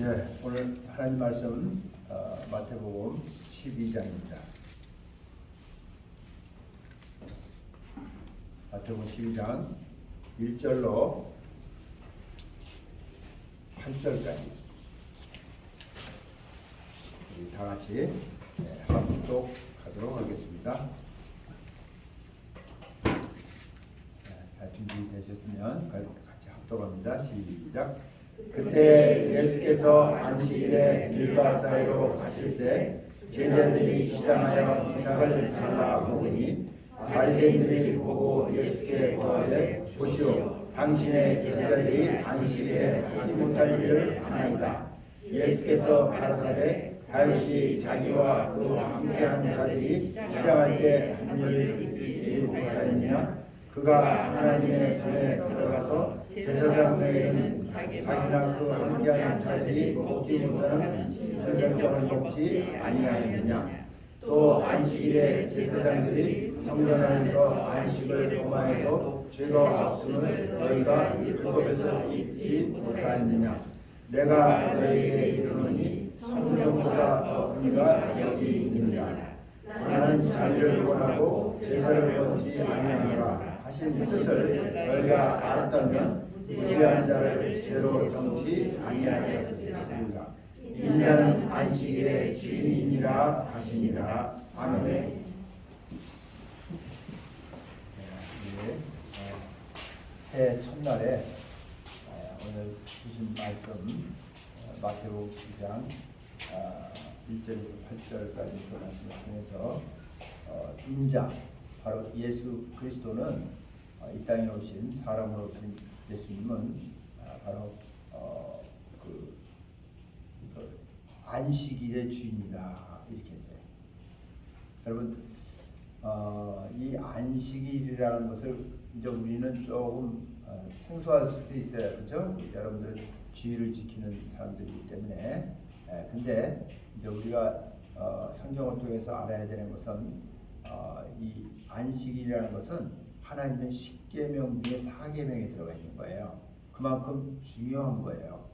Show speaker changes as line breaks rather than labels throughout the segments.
오늘 하나님 말씀 마태복음 12장입니다. 마태복음 12장 1절로 8절까지 우리 다 같이 합독하도록 하겠습니다. 다 준비되셨으면 같이 합독합니다. 시작. 그때 예수께서 안식일에 밀가 사이로 가실 때 제자들이 시장하여 이삭을 잘라 먹으니 바리새인들이 보고 예수께 고하되 보시오, 당신의 제자들이 안식일에 하지 못할 일을 하나이다. 예수께서 가라사대 다윗이 자기와 그와 함께한 자들이 시장할 때 한 일을 잊지 못하였느냐? 그가 하나님의 전에 들어가서 제사장 외에는 자기나 그 함께하는 자들이 먹지 못하는 생선을 먹지 아니하였느냐? 또 안식일에 제사장들이 성전 안에서 안식을 범하여도 죄가 없음을 너희가 율법에서 잊지 못하였느냐? 내가 너희에게 이르노니 성전보다 더 큰 이가 여기 있느니라. 나는 자비를 원하고 제사를 원치 아니하노라 하신 뜻을 너희가 알았다면 무죄한 자를 죄로 정치 아니하였으리라. 인자는 안식일의 주인이니라 하시니라. 아멘. 새해 첫날에 오늘 주신 말씀 마태복음 12장 1절에서 8절까지 그 말씀을 통해서 인자, 바로 예수 그리스도는 이 땅에 오신 사람으로 오신 예수님은 바로 그 안식일의 주인이다 이렇게 했어요. 여러분 이 안식일이라는 것을 이제 우리는 조금 생소할 수도 있어요, 그렇죠? 여러분들은 주의를 지키는 사람들이기 때문에. 근데 이제 우리가 성경을 통해서 알아야 되는 것은 이 안식일이라는 것은 하나님의 십계명 중에 4계명에 들어가 있는 거예요. 그만큼 중요한 거예요.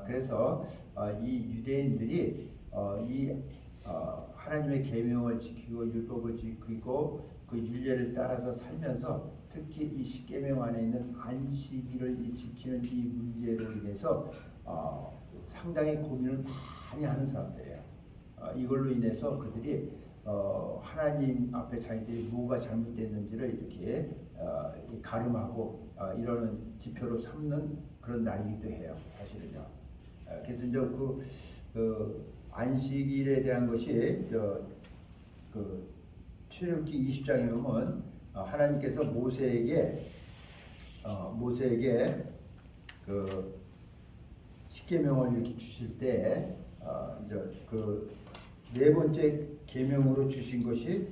그래서 이 유대인들이 이 하나님의 계명을 지키고 율법을 지키고 그 율례를 따라서 살면서 특히 이 십계명 안에 있는 안식일을 지키는 이 문제로 인해서 상당히 고민을 많이 하는 사람들이에요. 이걸로 인해서 그들이 하나님 앞에 자기들이 뭐가 잘못됐는지를 이렇게 가름하고 이러는 지표로 삼는 그런 날이기도 해요, 사실은요. 그래서 이제 그 안식일에 대한 것이 그 출애굽기 20장에 보면 하나님께서 모세에게 그 십계명을 이렇게 주실 때 이제 그 네 번째 계명으로 주신 것이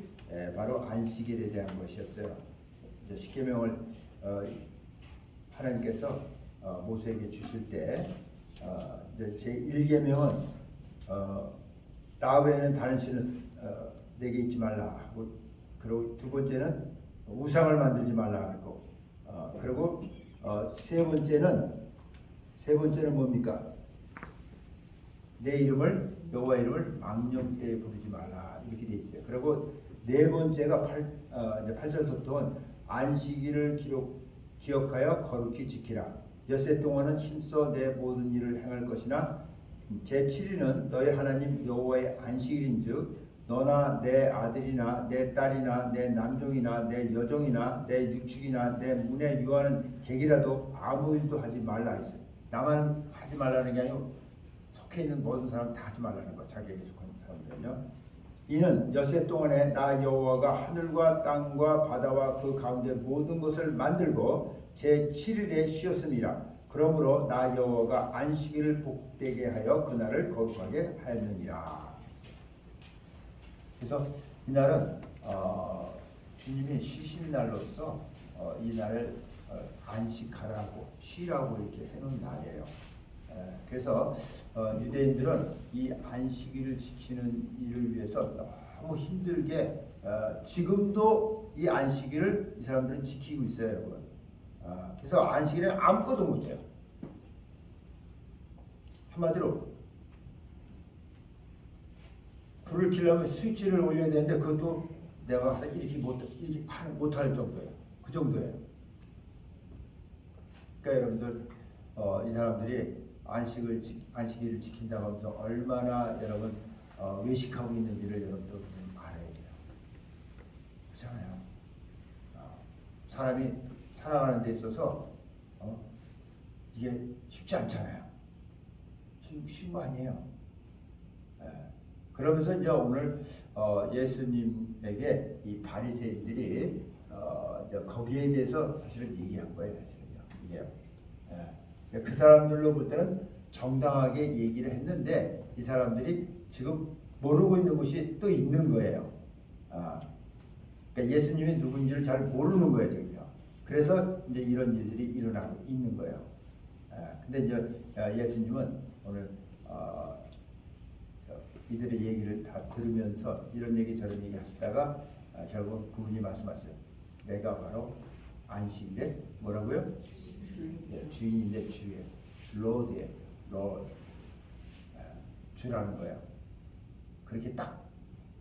바로 안식일에 대한 것이었어요. 이제 십계명을 하나님께서 모세에게 주실 때 이제 제 1계명은 나 외에는 다른 신을 내게 있지 말라. 그리고 두 번째는 우상을 만들지 말라 그러고 그리고 세 번째는 뭡니까? 내 이름을 여호와 이름을 망령 때에 부르지 말라 이렇게 돼 있어요. 그리고 네 번째가 8절부터는 안식일을 기억하여 거룩히 지키라. 엿새 동안은 힘써 내 모든 일을 행할 것이나 제 7일은 너희 하나님 여호와의 안식일인즉 너나 내 아들이나 내 딸이나 내 남종이나 내 여종이나 내 육축이나 내 문에 유하는 객이라도 아무 일도 하지 말라 했어요. 나만 하지 말라는 게 아니고 속해 있는 모든 사람 다 하지 말라는 거. 자기에게 속한 사람들은요. 이는 엿새 동안에 나 여호와가 하늘과 땅과 바다와 그 가운데 모든 것을 만들고 제 7일에 쉬었음이라. 그러므로 나 여호와가 안식일을 복되게 하여 그날을 거룩하게 하였느니라. 그래서 이날은 주님이 쉬신 날로서 이 날을 안식하라고 쉬라고 이렇게 해놓은 날이에요. 그래서 유대인들은 이 안식일을 지키는 일을 위해서 너무 힘들게 지금도 이 안식일을 이 사람들은 지키고 있어요, 여러분. 그래서 안식일에 아무것도 못해요. 한마디로 불을 켜려면 스위치를 올려야 되는데 그것도 내가 가서 이렇게 못할 정도예요. 그 정도예요. 그러니까 여러분들 이 사람들이 안식일을 지킨다고 하면서 얼마나 여러분 외식하고 있는지를 여러분들 알아야 돼요. 그렇잖아요. 사람이 살아가는 데 있어서 이게 쉽지 않잖아요. 쉬운 거 아니에요. 그러면서 이제 오늘 예수님에게 이 바리새인들이 이제 거기에 대해서 사실은 얘기한 거예요. 사실은요. 이게 그 사람들로 볼 때는 정당하게 얘기를 했는데 이 사람들이 지금 모르고 있는 것이 또 있는 거예요. 그러니까 예수님이 누구인지를 잘 모르는 거예요, 지금요. 그래서 이제 이런 일들이 일어나고 있는 거예요. 근데 이제 예수님은 오늘 이들의 얘기를 다 들으면서 이런 얘기 저런 얘기 하시다가 결국 그분이 말씀하세요. 내가 바로 안식일에 뭐라고요? 주인인데 주예요. 로드예요. 로드. 주라는 거예요. 그렇게 딱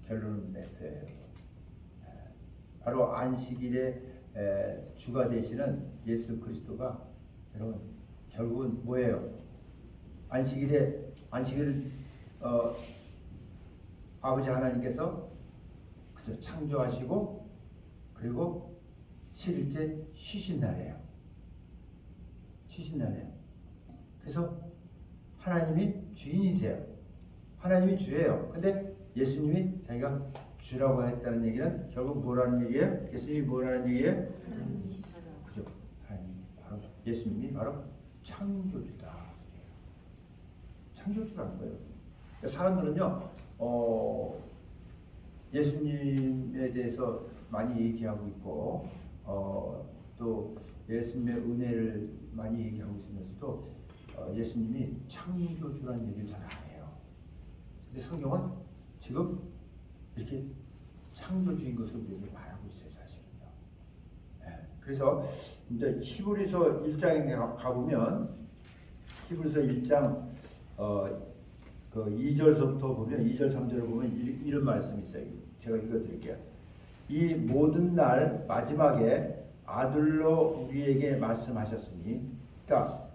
결론을 냈어요. 바로 안식일에 주가 되시는 예수 그리스도가 여러분 결국은 뭐예요? 안식일을 아버지 하나님께서 그저 창조하시고 그리고 7일째 쉬신 날이에요. 쉬신 날이에요. 그래서 하나님이 주인이세요. 하나님이 주예요. 근데 예수님이 자기가 주라고 했다는 얘기는 결국 뭐라는 얘기예요? 예수님이 뭐라는 얘기예요? 그죠? 하나님 바로 예수님이 바로 창조주다. 창조주라는 거예요. 그러니까 사람들은요, 예수님에 대해서 많이 얘기하고 있고, 또 예수님의 은혜를 많이 얘기하고 있으면서도 예수님이 창조주라는 얘기를 잘 안 해요. 근데 성경은 지금 이렇게 창조주인 것을 우리에게 말하고 있어요, 사실은요. 그래서 이제 히브리서 1장에 가보면 히브리서 1장 그 2절서부터 보면 2절 3절을 보면 이런 말씀이 있어요. 제가 읽어드릴게요. 이 모든 날 마지막에 아들로 우리에게 말씀하셨으니, 그러니까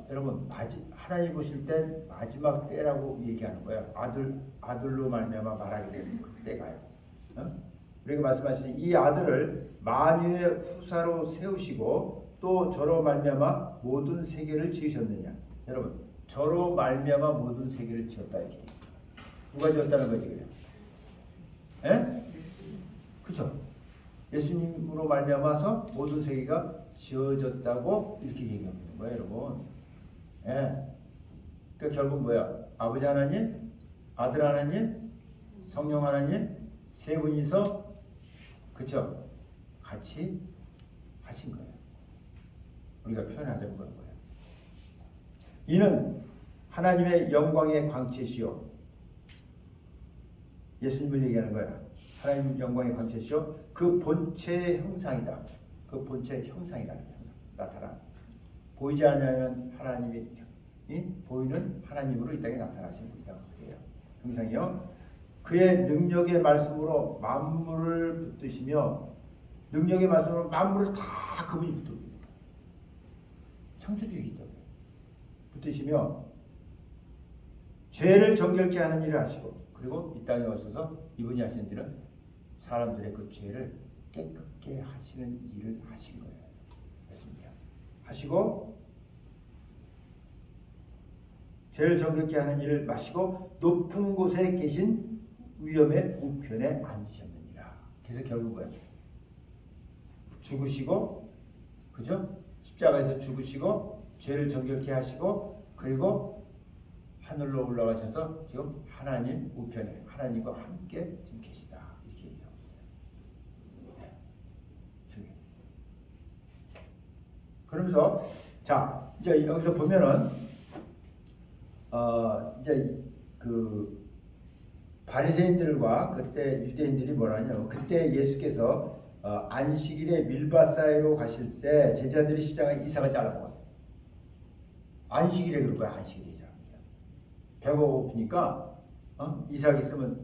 여러분 하나님 보실 때 마지막 때라고 얘기하는 거예요. 아들로 말미암아 말하게 되는 그 때가요. 우리에게 말씀하시니 이 아들을 만유의 후사로 세우시고 또 저로 말미암아 모든 세계를 지으셨느냐. 여러분 저로 말미암아 모든 세계를 지었다 이렇게 돼 있어요. 누가 지었다는 거지 그래요? 예? 그렇죠? 예수님으로 말미암아서 모든 세계가 지어졌다고 이렇게 얘기하는 거예요, 여러분. 예. 그러니까 결국 뭐야? 아버지 하나님, 아들 하나님, 성령 하나님 세 분이서 그렇죠? 같이 하신 거예요. 우리가 표현하자면 그런 거예요. 이는 하나님의 영광의 광채시요. 예수님을 얘기하는 거야. 하나님 영광의 광채시요. 그 본체의 형상이다. 그 본체의 형상이라는 나타나. 보이지 않으면 하나님이 보이는 하나님으로 이 땅에 나타나신 분이라고 해요. 형상이요. 그의 능력의 말씀으로 만물을 붙드시며 능력의 말씀으로 만물을 다 그분이 붙듭니다. 창조주이기 때문에 붙드시며 죄를 정결케 하는 일을 하시고 그리고 이 땅에 오셔서 이분이 하시는 일은 사람들의 그 죄를 깨끗게 하시는 일을 하신 거예요. 됐습니다. 하시고 죄를 정결케 하는 일을 마시고 높은 곳에 계신 위엄의 우편에 앉으셨느니라. 그래서 결국 뭐예요? 죽으시고 그죠? 십자가에서 죽으시고 죄를 정결케 하시고 그리고 하늘로 올라가셔서 지금 하나님 우편에 하나님과 함께 지금 계시다 이렇게 얘기하고 있어요. 네. 그러면서 자 이제 여기서 보면은 이제 그 바리새인들과 그때 유대인들이 뭐라냐면 그때 예수께서 안식일에 밀밭 사이로 가실 때 제자들이 시장에 이삭을 잘라 먹었어요. 안식일에 그럴 거야. 안식일에 이 사람이요. 배가 고프니까 이삭 있으면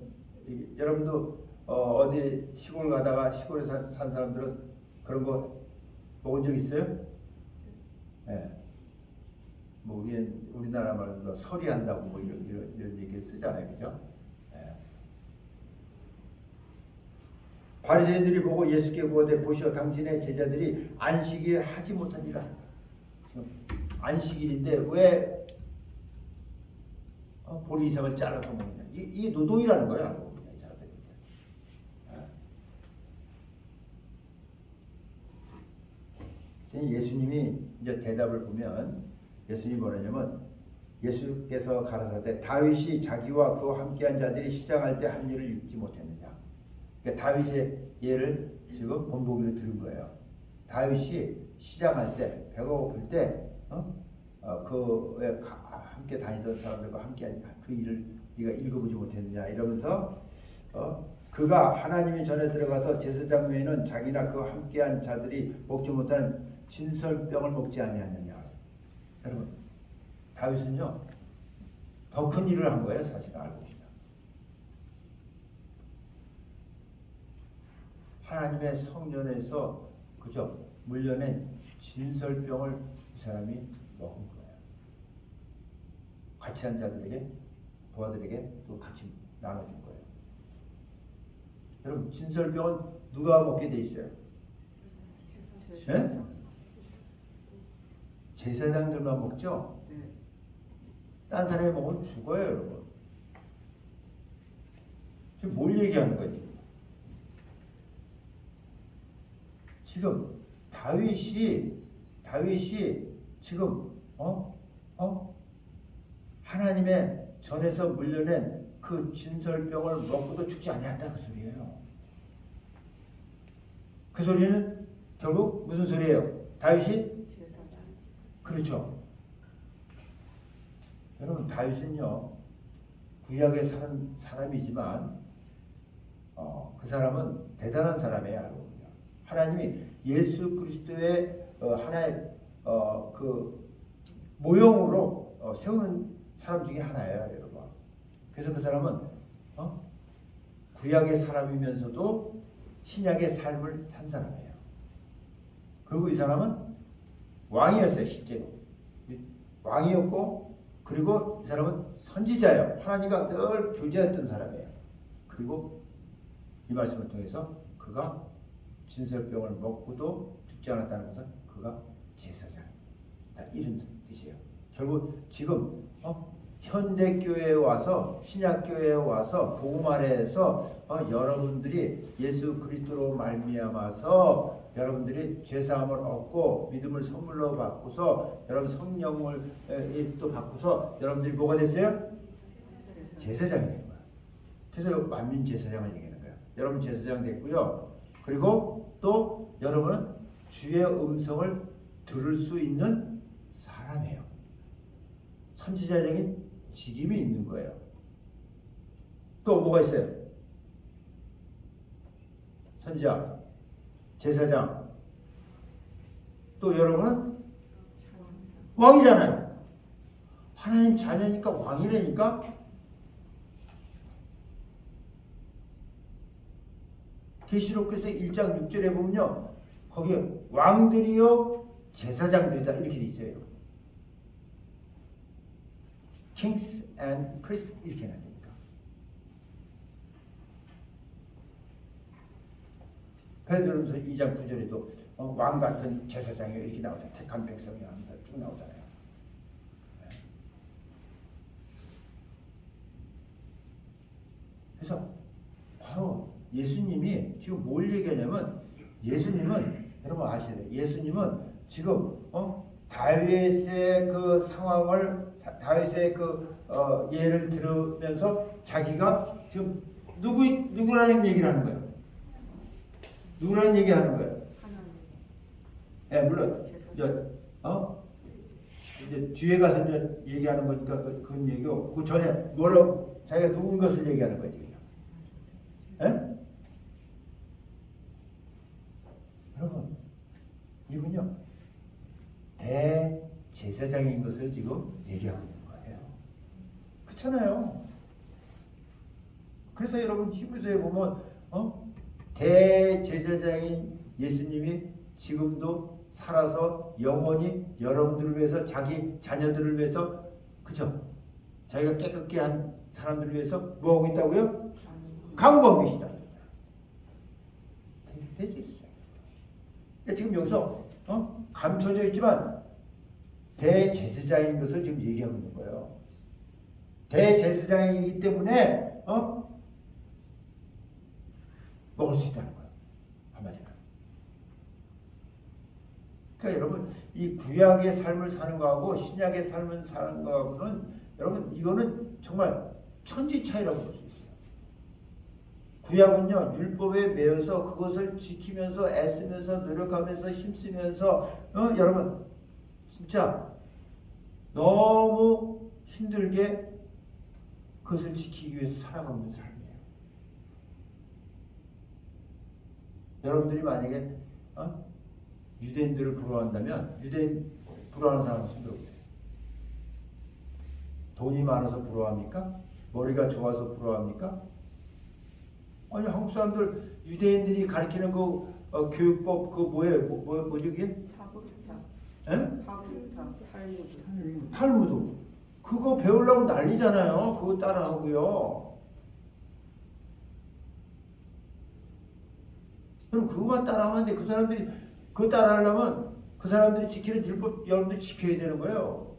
여러분도 어디 시골 가다가 시골에 산 사람들은 그런 거 먹은 적 있어요? 예. 뭐 우리나라 말로 서리한다고 뭐 이런 얘기를 쓰잖아요, 그죠? 예. 바리새인들이 보고 예수께 구하되 보시어 당신의 제자들이 안식일 하지 못하니라. 지금 안식일인데 왜 보리 이삭을 잘라서 먹느냐? 이게 노동이라는 거야. 예수님이 이제 대답을 보면 예수님이 뭐라냐면 예수께서 가라사대 다윗이 자기와 그와 함께한 자들이 시장할 때 한 일을 잊지 못했느냐. 그러니까 다윗의 예를 지금 본보기로 들은 거예요. 다윗이 시장할 때 배가 고플 때 함께 다니던 사람들과 함께한 그 일을 네가 읽어보지 못했느냐 이러면서 그가 하나님이 전에 들어가서 제사장 외에는 자기나 그와 함께한 자들이 먹지 못하는 진설병을 먹지 아니하느냐. 여러분 다윗은요 더 큰 일을 한 거예요. 사실 알고 보시면 하나님의 성전에서 그죠 물려낸 진설병을 이 사람이 먹은 거예요. 같이 한 자들에게 부하들에게 또 같이 나눠준 거예요. 여러분 진설병은 누가 먹게 돼 있어요? 네? 제사장들만 먹죠? 딴 사람이 먹으면 죽어요, 여러분. 지금 뭘 얘기하는 거지? 지금 다윗이 지금 하나님의 전에서 물려낸 그 진설병을 먹고도 죽지 아니한다 그 소리예요. 그 소리는 결국 무슨 소리예요? 다윗이 그렇죠. 여러분 다윗은요 구약에 사는 사람이지만 그 사람은 대단한 사람이에요. 하나님이 예수 그리스도의 하나의 그 모형으로 세우는 사람 중에 하나예요, 여러분. 그래서 그 사람은 구약의 사람이면서도 신약의 삶을 산 사람이에요. 그리고 이 사람은 왕이었어요, 실제로. 왕이었고, 그리고 이 사람은 선지자예요. 하나님과 늘 교제했던 사람이에요. 그리고 이 말씀을 통해서 그가 진설병을 먹고도 죽지 않았다는 것은 그가 제사장. 이런 뜻이에요. 결국 지금 현대교회에 와서 신약교회에 와서 복음 아래에서 여러분들이 예수 그리스도로 말미암아서 여러분들이 죄사함을 얻고 믿음을 선물로 받고서 여러분 성령을 또 받고서 여러분들이 뭐가 됐어요? 제사장이 된 거야. 그래서 만민 제사장을 얘기하는 거야. 여러분 제사장 됐고요. 그리고 또 여러분은 주의 음성을 들을 수 있는 사람이에요. 선지자적인 직임이 있는 거예요. 또 뭐가 있어요? 선지자, 제사장. 또 여러분은 왕이잖아요. 하나님 자녀니까 왕이라니까. 계시록에서 1장 6절에 보면요. 거기에 왕들이요 제사장들이다 이렇게 돼 있어요. Kings and priests 이렇게 나니까. 베드로전서 2장 9절에도 왕 같은 제사장이 이렇게 나오잖아요. 택한 백성이 하면서 쭉 나오잖아요. 네. 그래서 바로 예수님이 지금 뭘 얘기하냐면 예수님은 여러분 아셔야 돼요. 예수님은 지금 다윗의 그 상황을 다윗의 그 예를 들으면서 자기가 지금 누구라는 얘기를 하는 거예요. 누구라는 얘기 하는 거예요. 예, 물론 이제 뒤에 가서 이제 얘기하는 거니까 그건 얘기고 그 전에 뭐라고 자기가 누군 것을 얘기하는 거지. 예? 여러분 이분요 대제사장인 것을 지금 얘기하고 있는 거예요. 그 그렇잖아요. 그래서 여러분 히브리서에 보면 대제사장인 예수님이 지금도 살아서 영원히 여러분들을 위해서 자기 자녀들을 위해서 그죠? 자기가 깨끗게 한 사람들을 위해서 뭐하고 있다고요? 강구하고 계시다. 대제사장. 지금 여기서 감춰져 있지만 대제사장인 것을 지금 얘기하고 있는 거예요. 대제사장이기 때문에 먹을 수 있다는 거예요. 한마디로. 그러니까 여러분 이 구약의 삶을 사는 거하고 신약의 삶을 사는 거하고는 여러분 이거는 정말 천지 차이라고 볼 수 있어요. 구약은요 율법에 매여서 그것을 지키면서 애쓰면서 노력하면서 힘쓰면서 여러분 진짜 너무 힘들게 그것을 지키기 위해서 살아가는 삶이에요. 여러분들이 만약에 유대인들을 부러워한다면 유대인 부러워하는 사람은 손들어 보세요. 돈이 많아서 부러워합니까? 머리가 좋아서 부러워합니까? 아니 한국 사람들 유대인들이 가르치는 그 교육법 그 뭐예요? 뭐지 그게? 탈무드. 그거 배우려고 난리잖아요. 그거 따라하고요. 그럼 그거만 따라하면 돼. 그 사람들이 그거 따라하려면 그 사람들이 지키는 율법 여러분들 지켜야 되는 거예요.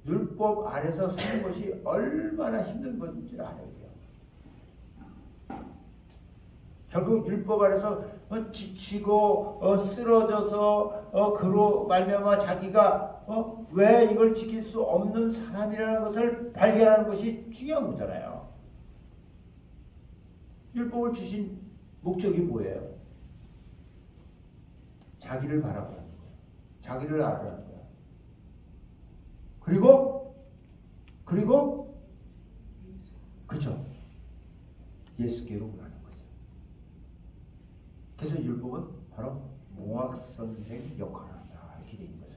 율법 아래서 사는 것이 얼마나 힘든 건지 알아야 돼요. 결국 율법 아래서 지치고 쓰러져서 그로 말미암아 자기가 왜 이걸 지킬 수 없는 사람이라는 것을 발견하는 것이 중요한 거잖아요. 율법을 주신 목적이 뭐예요? 자기를 바라보는 거예요. 자기를 알아라는 거예요. 그리고 그렇죠. 예수께로 가는 거죠. 그래서 율법은 바로 몽학 선생 역할을 한다 이렇게 되어 있는 거죠.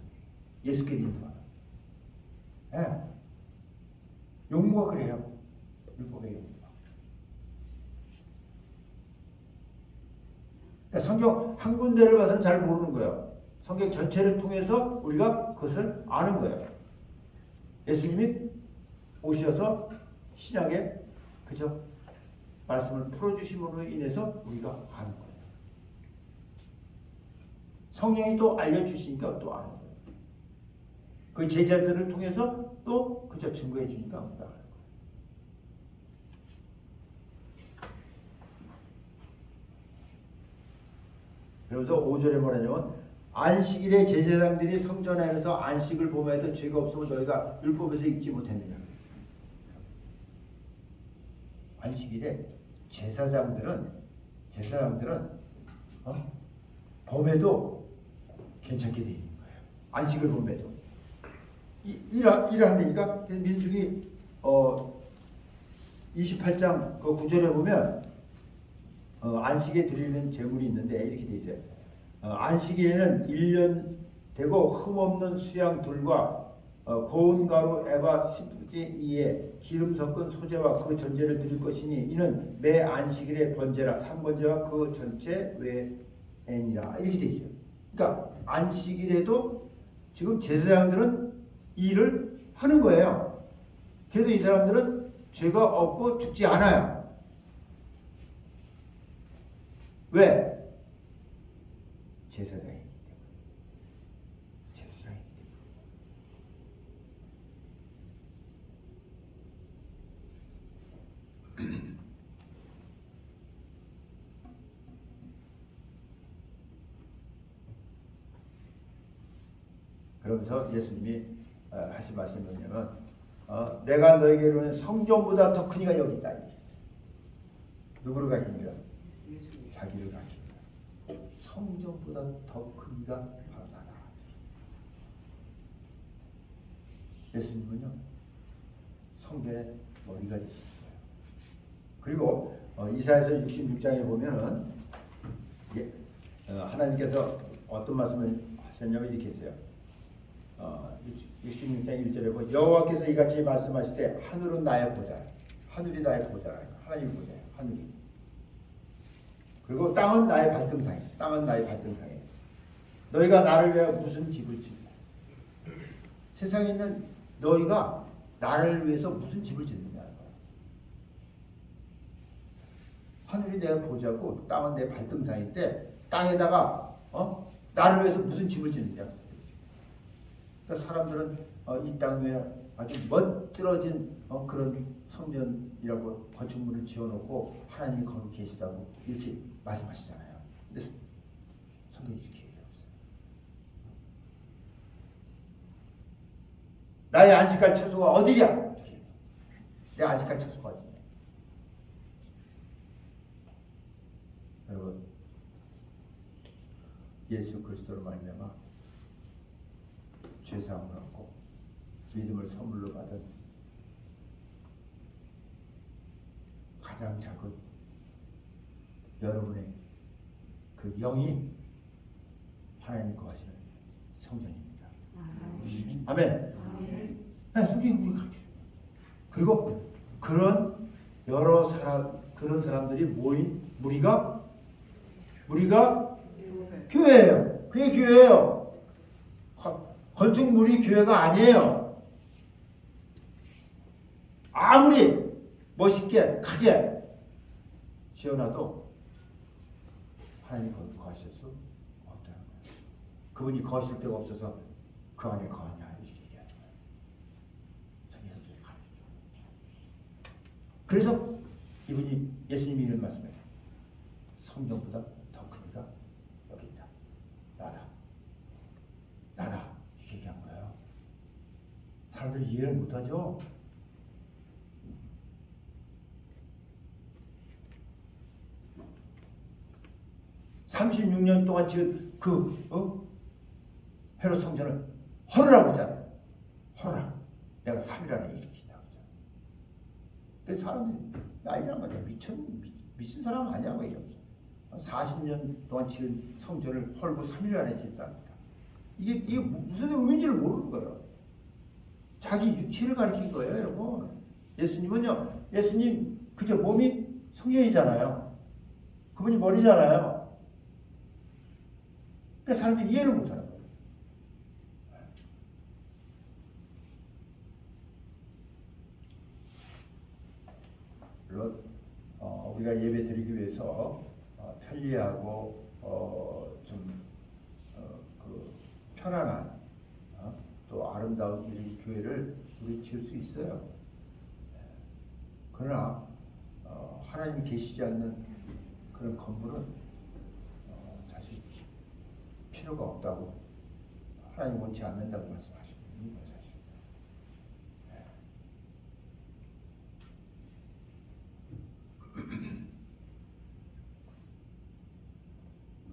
예수께 인도하는. 예. 용무가 그래요. 율법의 용무가. 그러니까 성경 한 군데를 봐서는 잘 모르는 거예요. 성경 전체를 통해서 우리가 그것을 아는 거예요. 예수님이 오셔서 신약에 그죠? 말씀을 풀어주심으로 인해서 우리가 아는 거예요. 성령이 또 알려주시니까 또 아는 거예요. 그 제자들을 통해서 또 그저 증거해 주니까 우리가 아는 거예요. 그래서 5절에 뭐라냐면 안식일에 제사장들이 성전 안에서 안식을 범하여도 죄가 없음을 너희가 율법에서 읽지 못했느냐. 안식일에 제사장들은 범해도 괜찮게 되어 있는 거예요. 안식을 범해도 일한다니까. 민수기 28장 그 9절에 보면 안식에 드리는 제물이 있는데 이렇게 돼 있어요. 안식일에는 1년 되고 흠없는 수양 둘과 고운 가루 에바 10분의 2에 기름 섞은 소재와 그 전제를 드릴 것이니 이는 매 안식일의 번제라 3번제와 그 전체 외에니라 이렇게 돼 있어요. 그러니까 안식일에도 지금 제사장들은 일을 하는 거예요. 그래도 이 사람들은 죄가 없고 죽지 않아요. 왜? 제사장이기 때문에. 제사장이기 때문에. 그러면서 예수님이 하신 말씀이 뭐냐면 내가 너에게 이르는 성전보다 더 큰 이가 여기 있다. 누구를 가리킵니까? 자기를 가리킵니다. 성전보다 더 큰 이가 바로 나다. 예수님은요 성전의 머리가 되신 거예요. 그리고 이사야서 66장에 보면은 하나님께서 어떤 말씀을 하셨냐면 이렇게 했어요. 66장 1절에 보면 여호와께서 이같이 말씀하실 때 하늘은 나의 보좌, 하늘이 나의 보좌라. 하나님의 보좌, 하늘이. 그리고 땅은 나의 발등상이야. 땅은 나의 발등상이야. 너희가 나를 위하여 무슨 집을 짓냐? 세상에 있는 너희가 나를 위해서 무슨 집을 짓느냐는 거야. 하늘이 내 보좌고 땅은 내 발등상인데 땅에다가 나를 위해서 무슨 집을 짓느냐? 그러니까 사람들은 이 땅 위에 아주 멋들어진 그런 성전이라고 건축물을 지어놓고 하나님이 거기 계시다고 이렇게 말씀하시잖아요. 근데 성경이 이렇게 얘기하고 있어요. 나의 안식할 처소가 어디냐? 내 안식할 처소가 어디냐? 여러분, 예수 그리스도로 말미암아 죄사함을 얻고 믿음을 선물로 받은 가장 작은 여러분의 그 영이 하나님 거하시는 성전입니다. 아멘. 네, 성경이 우리 가르쳐요. 그리고 그런 여러 사람, 그런 사람들이 모인 무리가 교회예요. 그게 교회예요. 건축물이 교회가 아니에요. 아무리 멋있게 크게 지어놔도 하나님이 거기 거하실 수 없다는 거예요. 그분이 거하실 데가 없어서 그 안에 거하냐 이렇게 얘기하는 거예요. 성경에서 이렇게 가르쳐줘요. 그래서 이분이 예수님이 이런 말씀해요. 성경보다 더 큰 이가 여기 있다. 나다. 이렇게 얘기한 거예요. 사람들이 이해를 못하죠. (36년) 동안 지은 헤롯 성전을 헐으라고 했잖아요. 헐으라. 내가 3일 안에 일으킨다고 했잖아요. 근데 사람들이 난리난 거죠. 미친 사람 아니야 뭐 이러면서 40년 동안 지은 성전을 헐고 3일 안에 짓다니까. 이게 무슨 의미인지를 모르는 거예요. 자기 육체를 가리킨 거예요, 여러분. 예수님은요, 예수님 그저 몸이 성령이잖아요. 그분이 머리잖아요. 그러니까 사람들이 이해를 못하는 거예요. 물론 우리가 예배 드리기 위해서 편리하고 그 편안한 또 아름다운 이 교회를 우리 지을 수 있어요. 그러나 하나님이 계시지 않는 그런 건물은 사실 필요가 없다고, 하나님 원치 않는다고 말씀하시는 거예요. 사실.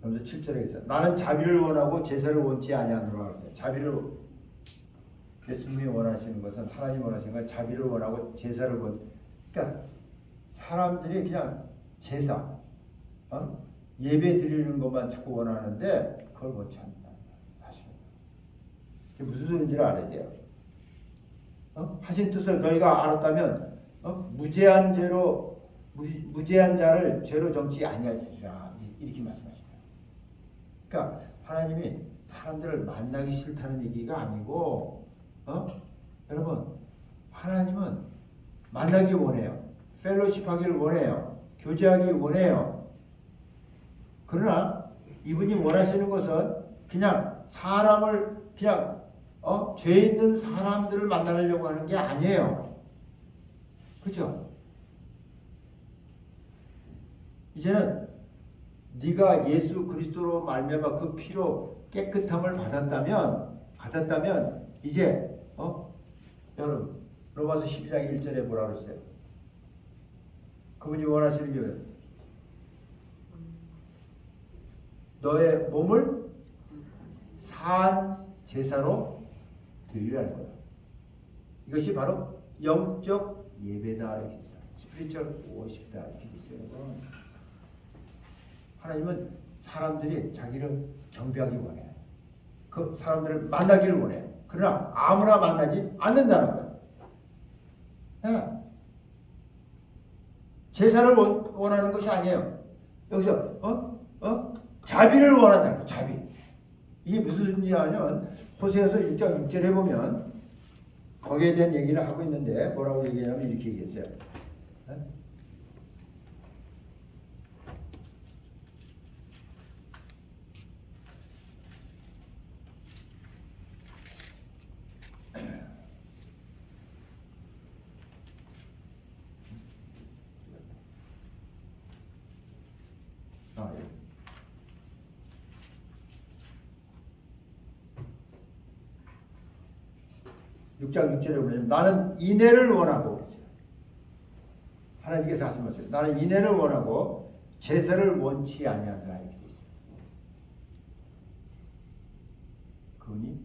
그러면서 7절에 있어요. 나는 자비를 원하고 제사를 원치 아니하노라 그랬어요. 자비를, 예수님이 원하시는 것은, 하나님 원하시는 건 자비를 원하고 제사를 그러니까 사람들이 그냥 제사, 예배 드리는 것만 자꾸 원하는데 그걸 원치 않는다. 사실은 그게 무슨 소리인지를 알아야 돼요. 하신 뜻을 너희가 알았다면 무죄한 자를 죄로 정치 아니하시리라 이렇게 말씀하시네요. 그러니까 하나님이 사람들을 만나기 싫다는 얘기가 아니고, 여러분, 하나님은 만나기 원해요. 펠로십하기를 원해요. 교제하기 원해요. 그러나 이분이 원하시는 것은 그냥 사람을 그냥 죄 있는 사람들을 만나려고 하는 게 아니에요. 그죠? 이제는 네가 예수 그리스도로 말미암아 그 피로 깨끗함을 받았다면 이제 여러분 로마서 12장 1절에 뭐라 그랬어요? 그분이 원하시는 게 뭐예요? 너의 몸을 산 제사로 드리라는 거예요. 이것이 바로 영적 예배다 이렇게 있어요. 스피리추얼 워십이다 이렇게 있어요. 하나님은 사람들이 자기를 경배하기 원해요. 그 사람들을 만나기를 원해. 그러나 아무나 만나지 않는다는 거야. 예. 제사를 원하는 것이 아니에요. 여기서 자비를 원한다는 거야. 자비. 이게 무슨 의미냐면 호세아서 1장 6절에 보면 거기에 대한 얘기를 하고 있는데 뭐라고 얘기하냐면 이렇게 얘기했어요. 아, 예. 6장 6절에 보면 나는 인애를 원하고 하나님께서 하신 말씀. 나는 인애를 원하고 제사를 원치 아니한다 이렇게 돼 있어요. 그분이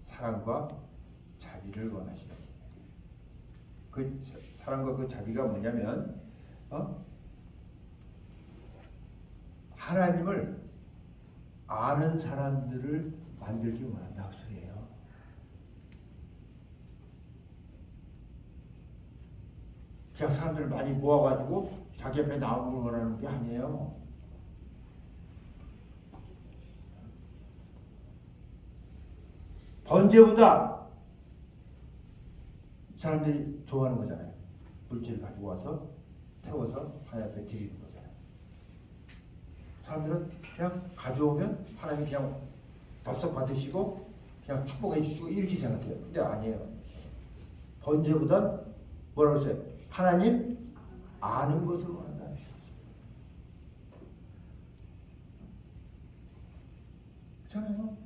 사랑과 자비를 원하시는 거예요. 그 사랑과 그 자비가 뭐냐면 하나님을 아는 사람들을 만들기 원한다 그 소리예요. 그냥 사람들을 많이 모아가지고 자기 옆에 나오는 걸 원하는 게 아니에요. 번제보다 사람들이 좋아하는 거잖아요. 물질을 가지고 와서 태워서 하나님 앞에 드리는 거잖아요. 사람들은 그냥 가져오면 하나님이 그냥 덥석 받으시고 그냥 축복해 주시고 이렇게 생각해요. 근데 아니에요. 번제보다 뭐라고 했어요? 하나님 아는 것을 원한다. 그렇잖아요.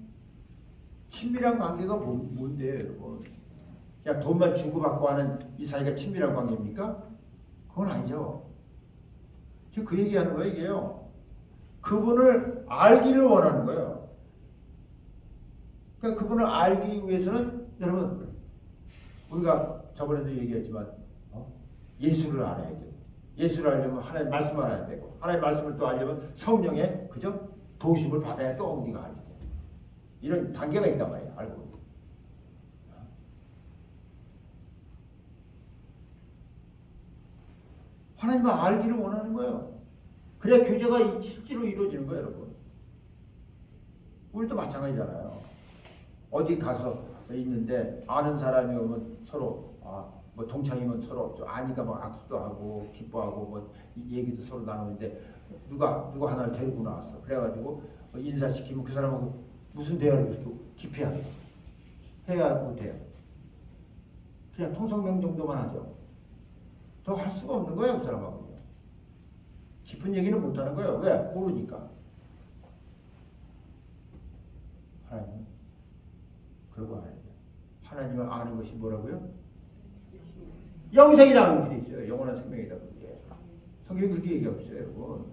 친밀한 관계가 뭔데 여러분? 그냥 돈만 주고받고 하는 이 사이가 친밀한 관계입니까? 그건 아니죠. 지금 그 얘기하는 거예요 이게요. 그분을 알기를 원하는 거예요. 그러니까 그분을 알기 위해서는 여러분 우리가 저번에도 얘기했지만 예수를 알아야 돼요. 예수를 알려면 하나님 말씀을 알아야 되고 하나님 말씀을 또 알려면 성령의 그죠? 도우심을 받아야 또 우리가 알게 돼요. 이런 단계가 있단 말이에요. 알고. 하나님을 알기를 원하는 거예요. 그래야 교제가 실제로 이루어지는 거예요, 여러분. 우리도 마찬가지잖아요. 어디 가서 있는데 아는 사람이 오면 서로 뭐 동창이면 서로 좀 아니까 막 악수도 하고 기뻐하고 뭐 얘기도 서로 나누는데 누가 하나를 데리고 나왔어. 그래가지고 인사시키면 그 사람하고 무슨 대화를 이렇게 깊이 하겠어. 해야 못해요. 그냥 통성명 정도만 하죠. 더 할 수가 없는 거예요, 그 사람하고. 깊은 얘기는 못하는 거예요. 왜? 모르니까. 하나님 그러고 알아야 돼요. 하나님을 아는 것이 뭐라고요? 영생이라는 게 있어요. 영원한 생명이다. 그게. 성경에 그렇게 얘기하고 있어요, 여러분.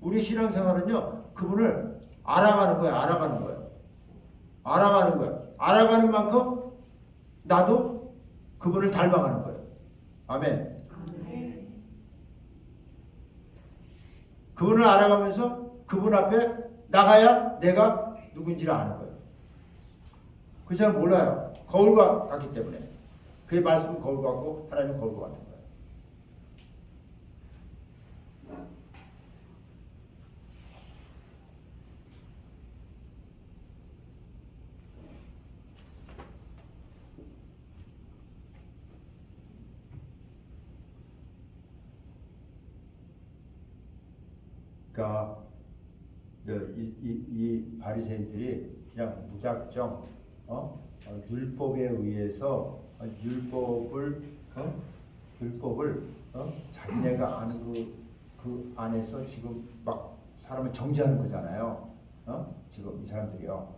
우리 신앙생활은요, 그분을 알아가는 거예요. 알아가는 거예요. 알아가는 거예요. 알아가는 만큼 나도 그분을 닮아가는 거예요. 아멘. 그분을 알아가면서 그분 앞에 나가야 내가 누군지를 아는 거예요. 그 사람 몰라요. 거울과 같기 때문에. 그의 말씀은 거울과 같고 하나님은 거울과 같은 거예요. 그러니까 이 바리새인들이 그냥 무작정 율법에 의해서 율법을 자기네가 아는 그 안에서 지금 막 사람을 정죄하는 거잖아요. 지금 이 사람들이요.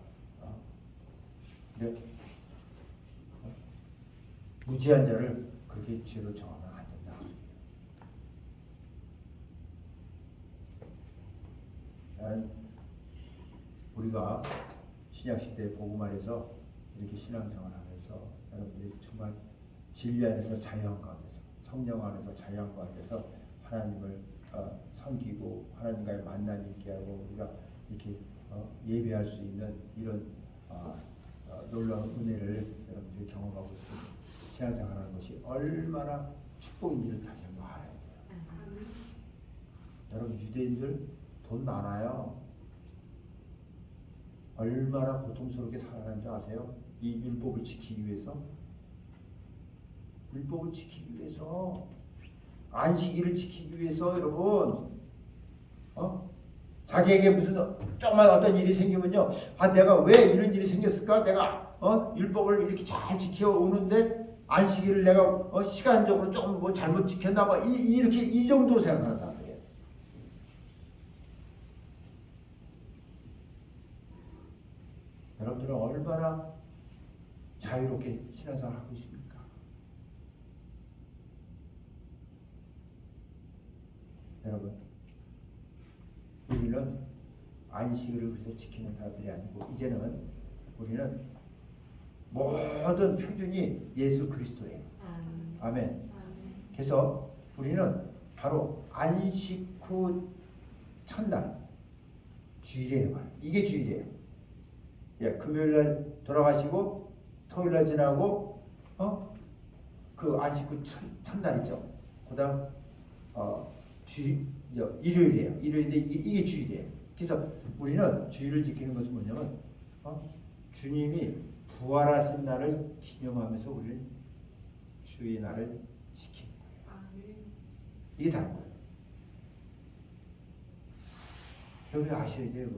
근데 무죄한 자를 그렇게 죄로 정하면 안 된다. 나는 우리가 신약 시대 복음 안에서 이렇게 신앙생활하면서 여러분들이 정말 진리 안에서 자유한 가운데서 성령 안에서 자유한 가운데서 하나님을 섬기고 하나님과의 만남이 있게 하고 우리가 이렇게 예배할 수 있는 이런 놀라운 은혜를 여러분들이 경험하고 있습니다. 신앙생활하는 것이 얼마나 축복인지를 다시 한번 알아야 돼요. 여러분 유대인들 돈 많아요. 얼마나 고통스럽게 살아가는 줄 아세요? 이 율법을 지키기 위해서. 율법을 지키기 위해서, 안식일을 지키기 위해서 여러분, 자기에게 무슨 조그만 어떤 일이 생기면요, 내가 왜 이런 일이 생겼을까? 내가 율법을 이렇게 잘 지켜오는데 안식일을 내가 시간적으로 조금 뭐 잘못 지켰나 봐, 이렇게 이 정도 생각하는 사람들이에요. 여러분들은 얼마나 자유롭게 신앙생활을 하고 있습니까? 여러분, 우리는 안식일을 그래서 지키는 사람들이 아니고 이제는 우리는 모든 표준이 예수 그리스도예요. 아멘. 그래서 우리는 바로 안식 후 첫날 주일이에요. 이게 주일이에요. 예, 금요일날 돌아가시고 토요일날 지나고 그 안식 후 첫날이죠. 그다음 일요일이에요. 일요일인데 이게 주일이에요. 그래서 우리는 주일을 지키는 것은 뭐냐면 주님이 부활하신 날을 기념하면서 우리는 주의 날을 지키는 거예요. 이게 다른 거예요. 여러분이 아셔야 돼요.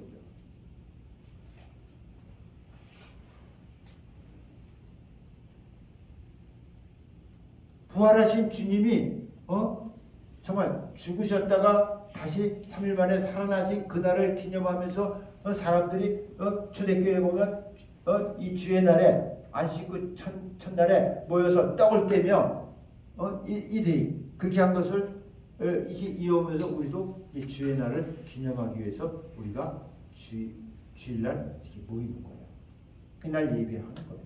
부활하신 주님이 정말 죽으셨다가 다시 3일 만에 살아나신 그날을 기념하면서 사람들이 초대교회에 보면 이 주의 날에 안식 후 첫날에 모여서 떡을 떼며 이들이 그렇게 한 것을 이어오면서 우리도 이 주의 날을 기념하기 위해서 우리가 주일날 이렇게 모이는 거예요. 그날 예배하는 거예요.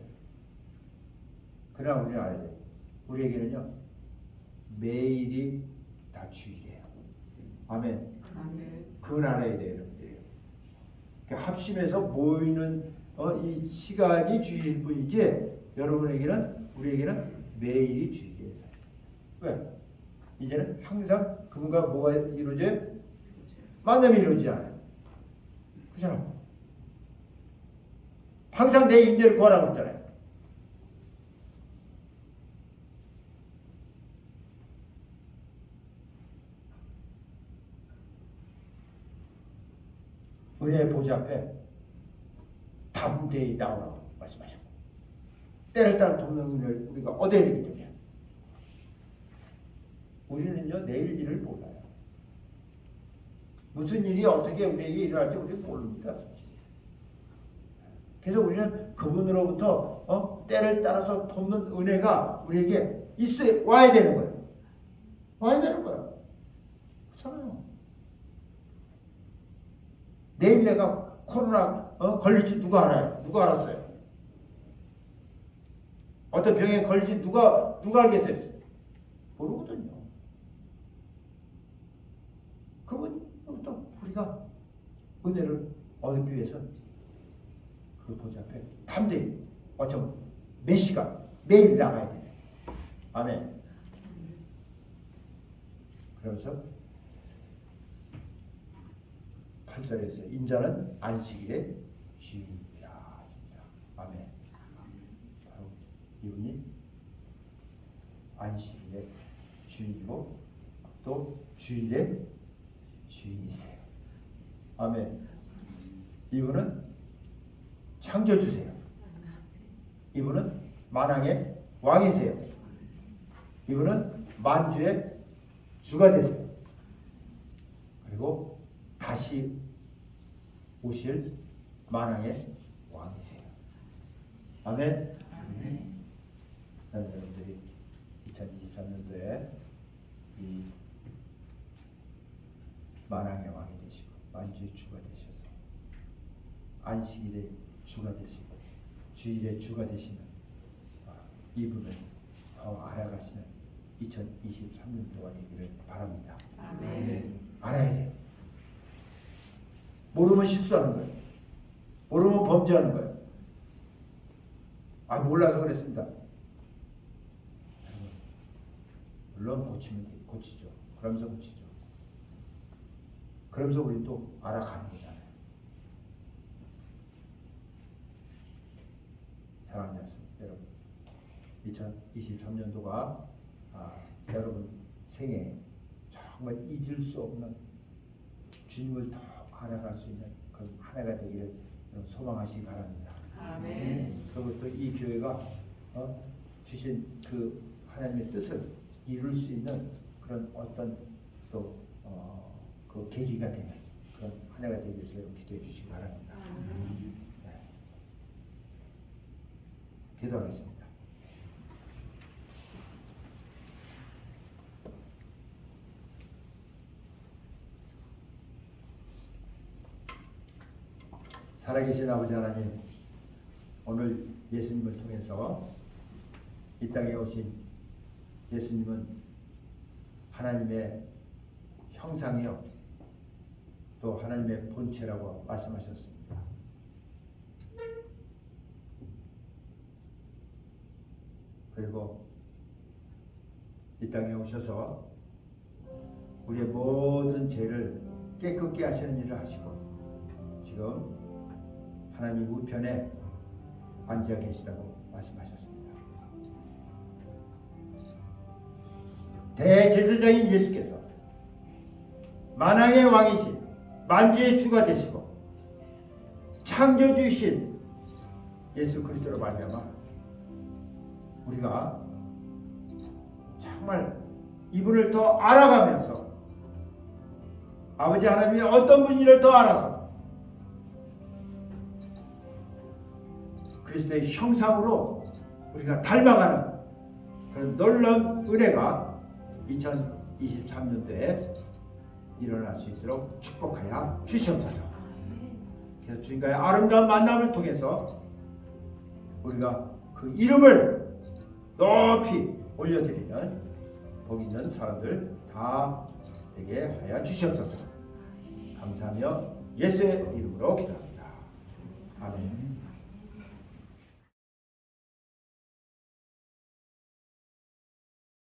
그러나 우리는 알아야 돼요. 우리에게는요 매일이 다 주일이에요. 아멘. 그건 알아야 돼요, 여러분들이. 그러니까 합심해서 모이는 이 시간이 주일일 뿐이지 우리에게는 매일이 주일이에요. 왜? 이제는 항상 그분과 뭐가 이루어져요? 만남이 이루어지지 않아요. 그렇잖아. 항상 내 임재를 구하라고 했잖아요. 은혜의 보좌 앞에 담대히 나오라고 말씀하셨고 때를 따라 돕는 은혜를 우리가 얻어야 되기 때문에 우리는요 내일 일을 몰라요. 무슨 일이 어떻게 우리에게 일어날지 우리는 모릅니다. 솔직히. 그래서 우리는 그분으로부터 때를 따라서 돕는 은혜가 우리에게 와야 되는 거예요. 와야 되는 거예요. 그렇잖아요. 내일 내가 코로나 걸릴지 누가 알아요? 누가 알았어요? 어떤 병에 걸릴지 누가 알겠어요? 모르거든요. 그분부터 우리가 은혜를 얻기 위해서 그 보좌 앞에 담대히 어쩜 몇 시간 매일 나가야 돼요. 아멘. 그러면서 8절에서 인자는 안식일의 주인이라 하십니다. 아멘. 바로 이분이 안식일의 주인이고 또 주일의 주인이세요. 아멘. 이분은 창조주세요. 이분은 만왕의 왕이세요. 이분은 만주의 주가 되세요. 그리고 다시 오실 만왕의 왕이세요. 아멘. 여러분들이 2023년도에 이 만왕의 왕이 되시고 만주의 주가 되셔서 안식일의 주가 되시고 주일의 주가 되시는 이분을 더 알아가시는 2023년도가 되기를 바랍니다.
아멘.
알아야 돼요. 모르면 실수하는 거예요. 모르면 범죄하는 거예요. 아, 몰라서 그랬습니다. 물론 고치죠. 그러면서 고치죠. 그러면서 우리 또 알아가는 거잖아요. 사랑하는 여러분, 2023년도가 여러분 생에 정말 잊을 수 없는 주님을 더 알아갈 수 있는 그런 한 해가 되기를 소망하시기 바랍니다.
아멘.
그리고 또 이 교회가 주신 그 하나님의 뜻을 이룰 수 있는 그런 어떤 또 그 계기가 되는 그런 한 해가 되기 위해서 기도해 주시기 바랍니다. 네. 기도하겠습니다. 살아계신 아버지 하나님, 오늘 예수님을 통해서 이 땅에 오신 예수님은 하나님의 형상이요 또 하나님의 본체라고 말씀하셨습니다. 그리고 이 땅에 오셔서 우리의 모든 죄를 깨끗게 하시는 일을 하시고 지금 하나님 우편에 앉아 계시다고 말씀하셨습니다. 대제사장인 예수께서 만왕의 왕이신 만주의 주가 되시고 창조주신 예수 그리스도로 말미암아 우리가 정말 이분을 더 알아가면서 아버지 하나님이 어떤 분인지를 더 알아서 그리스도의 형상으로 우리가 닮아가는 그런 놀라운 은혜가 2023년도에 일어날 수 있도록 축복하여 주시옵소서. 그래서 주님과의 아름다운 만남을 통해서 우리가 그 이름을 높이 올려드리는 복 있는 사람들 다 되게 하여 주시옵소서. 감사하며 예수의 이름으로 기도합니다. 아멘.